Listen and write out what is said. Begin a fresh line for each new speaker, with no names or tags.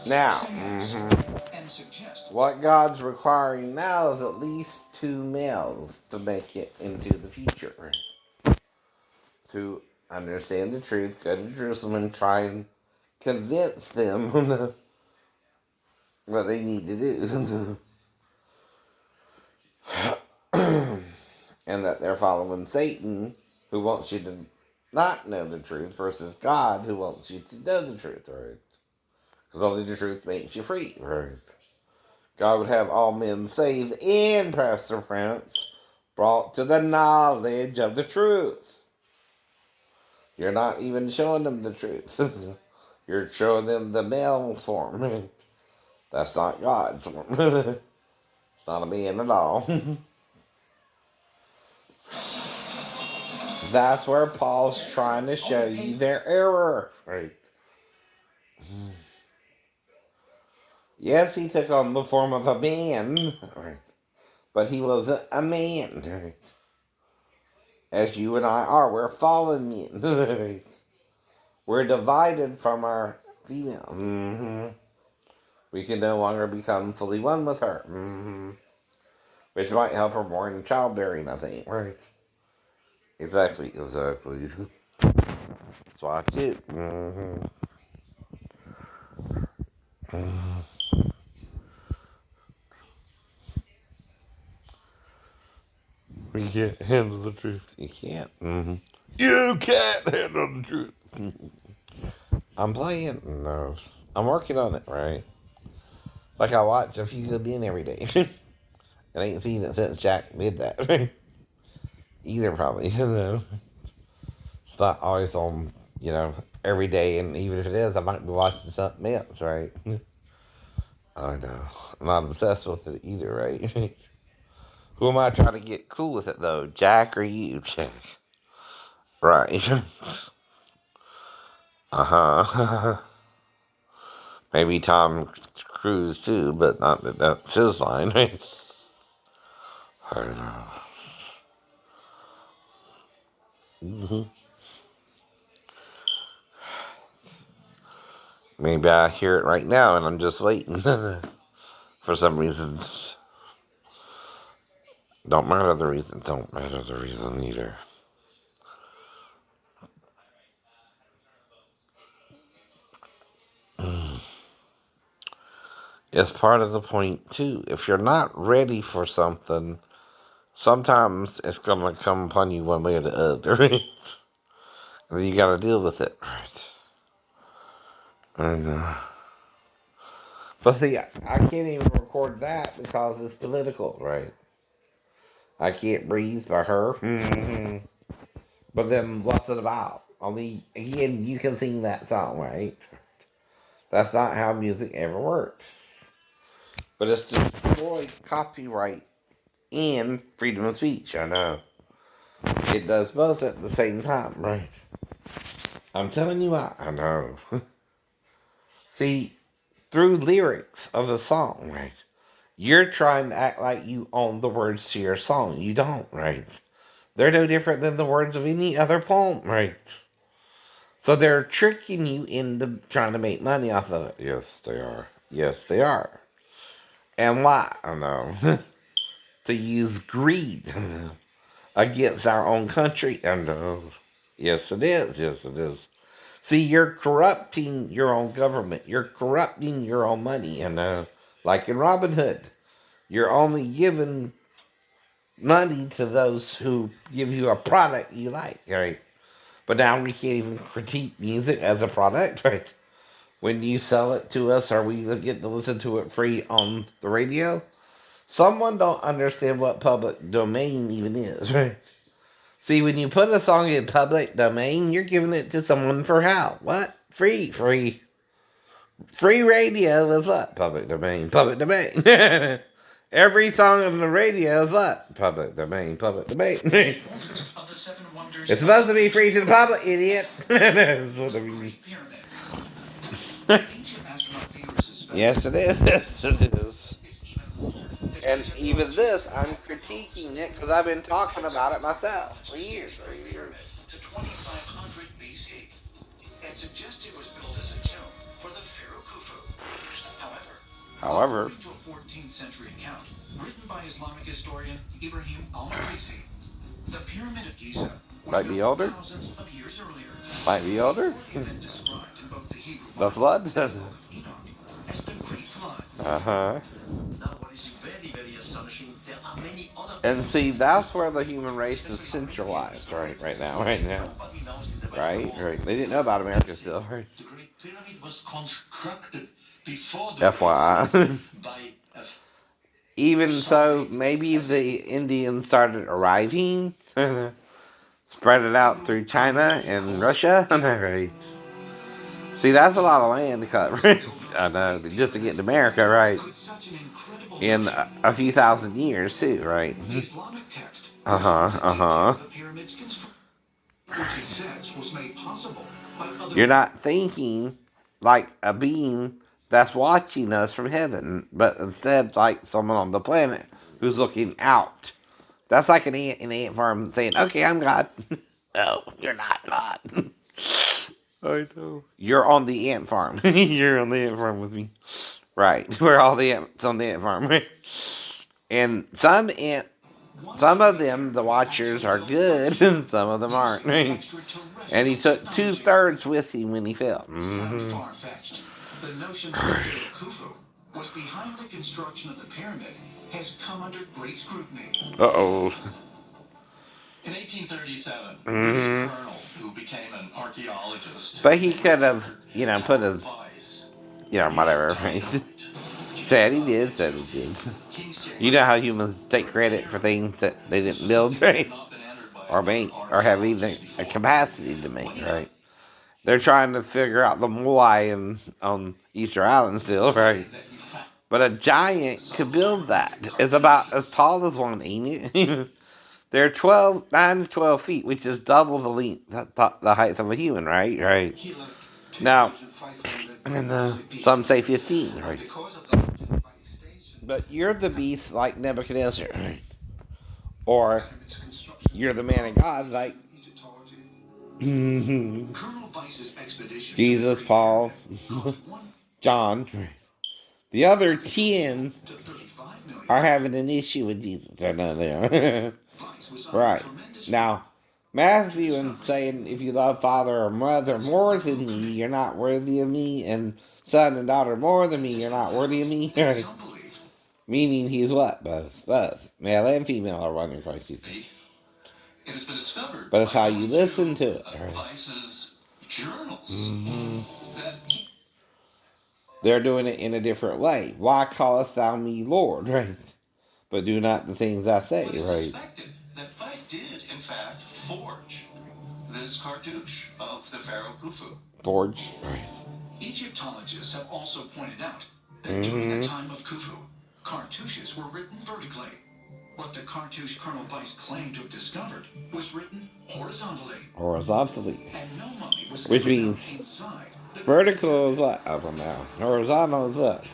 Now, what God's requiring now is at least 2 males to make it into the future. To understand the truth, go to Jerusalem and try and convince them what they need to do. And that they're following Satan, who wants you to not know the truth, versus God, who wants you to know the truth, right? Because only the truth makes you free, right? God would have all men saved and Pastor Prince brought to the knowledge of the truth. You're not even showing them the truth. You're showing them the male form. That's not God's form. It's not a man at all. That's where Paul's trying to show you their error. Right. Yes, he took on the form of a man. Right. But he wasn't a man. Right. As you and I are. We're fallen men. Right. We're divided from our female. Mm-hmm. We can no longer become fully one with her. Mm-hmm. Which might help her more in childbearing, I think. Right. Exactly. That's why too. Mm-hmm. You can't handle the truth. You can't. Mm-hmm. You can't handle the truth. I'm playing. No. I'm working on it, right? Like I watch A Few Good Men every day. I ain't seen it since Jack did that. Either, probably. It's not always on, every day. And even if it is, I might be watching something else, right? I know. I'm not obsessed with it either, right? Who am I trying to get cool with it, though? Jack or you, Jack? Right. Uh-huh. Maybe Tom Cruise, too, but not that that's his line, right? I don't know. Mm-hmm. Maybe I hear it right now and I'm just waiting. For some reason. Don't matter the reason. Don't matter the reason either. It's part of the point, too. If you're not ready for something, sometimes it's going to come upon you one way or the other. And then you got to deal with it. Right. I know. But see, I can't even record that because it's political, right? I Can't Breathe by her. Mm-hmm. But then what's it about? Only, again, you can sing that song, right? That's not how music ever works. But it's destroyed copyright and freedom of speech, I know. It does both at the same time, right? I'm telling you what, I know. See, through lyrics of a song, right? You're trying to act like you own the words to your song. You don't, right? They're no different than the words of any other poem, right? So they're tricking you into trying to make money off of it. Yes, they are. Yes, they are. And why? I know. To use greed against our own country. I know. Yes, it is. Yes, it is. See, you're corrupting your own government. You're corrupting your own money. And like in Robin Hood, you're only giving money to those who give you a product you like, right? But now we can't even critique music as a product, right? When you sell it to us, or we get to listen to it free on the radio, someone don't understand what public domain even is, right? See, when you put a song in public domain, you're giving it to someone for how? What? Free. Free radio is what? Public domain. Public domain. Every song on the radio is what? Public domain. Public domain. It's supposed to be free to the public, idiot. That's what I mean. Yes, it is. Yes, it is. And even this, I'm critiquing it because I've been talking about it myself for years. To 2500 BC, and suggested it was built as a tomb for the pharaoh Khufu. However,
according to a 14th century account written by Islamic historian Ibrahim al-Maqrisi, the Pyramid of Giza was
might be
built
older.
thousands of years earlier.
Might be older.
Before the event described in both the Hebrew
The
Bible
flood.
and the Book of Enoch as the Great Flood.
Uh-huh.
Now, what is very, very astonishing, there are many other
And see, that's where the human race is centralized right now.
nobody knows in the West
Right?
of all.
Right. They didn't know about America still, right?
The Great Pyramid was constructed before the
FYI.
Great Flood by a
Even so, maybe the Indians started arriving, spread it out through China and Russia. Right. See, that's a lot of land to cover. I know, just to get to America, right?
Could such an incredible
In a few thousand years, too, right?
the Islamic text
Uh-huh,
presents a
uh-huh.
detail of the pyramid's construction, which it says was made possible by other
You're not thinking like a being that's watching us from heaven, but instead like someone on the planet who's looking out. That's like an ant in an ant farm saying, "Okay, I'm God." No, you're not God. I know. You're on the ant farm. You're on the ant farm with me. Right. We're all the ants on the ant farm. And some of them, the watchers, are good, and some of them aren't. And he took 2/3 with him when he fell.
Sound far-fetched. The notion that the Great Khufu was behind the construction of the pyramid has come under great scrutiny.
Uh-oh.
In 1837, Bruce Colonel, who became an archaeologist,
But he could have, put a,
advice.
whatever, right? Said he did. You know how humans take credit for things that they didn't build, right? Or make, or have even a capacity to make, right? They're trying to figure out the Moai on Easter Island still, right? But a giant could build that. It's about as tall as one, ain't it? They're 9 to 12 feet, which is double the length, the height of a human, right? Right. Now, and some say 15, right? But you're the beast like Nebuchadnezzar, right? Or you're the man of God like
Colonel Weiss's expedition
Jesus, Paul, John. The other 10
to 35 million.
are having an issue with Jesus. I know they are.
Weiss was under
Right.
tremendous
Now, Matthew and saying, if you love father or mother more than me, you're not worthy of me, and son and daughter more than me, you're not worthy of me. Right.
some believe
Meaning he's what? Both. Male and female are one in Christ Jesus.
It has been discovered
But it's
by
how you
going
listen
through,
to it, right?
Weiss's journals that he
They're doing it in a different way. Why callest thou me Lord? Right. But do not the things I say,
was
right?
suspected that Weiss did, in fact, forge this cartouche of the pharaoh Khufu.
Forge. Right.
Egyptologists have also pointed out that during the time of Khufu, cartouches were written vertically. What the cartouche Colonel Weiss claimed to have discovered was written horizontally,
Horizontally.
and no mummy was
Which
ever found
means
inside the
vertical is what? Up and down. Horizontal is what?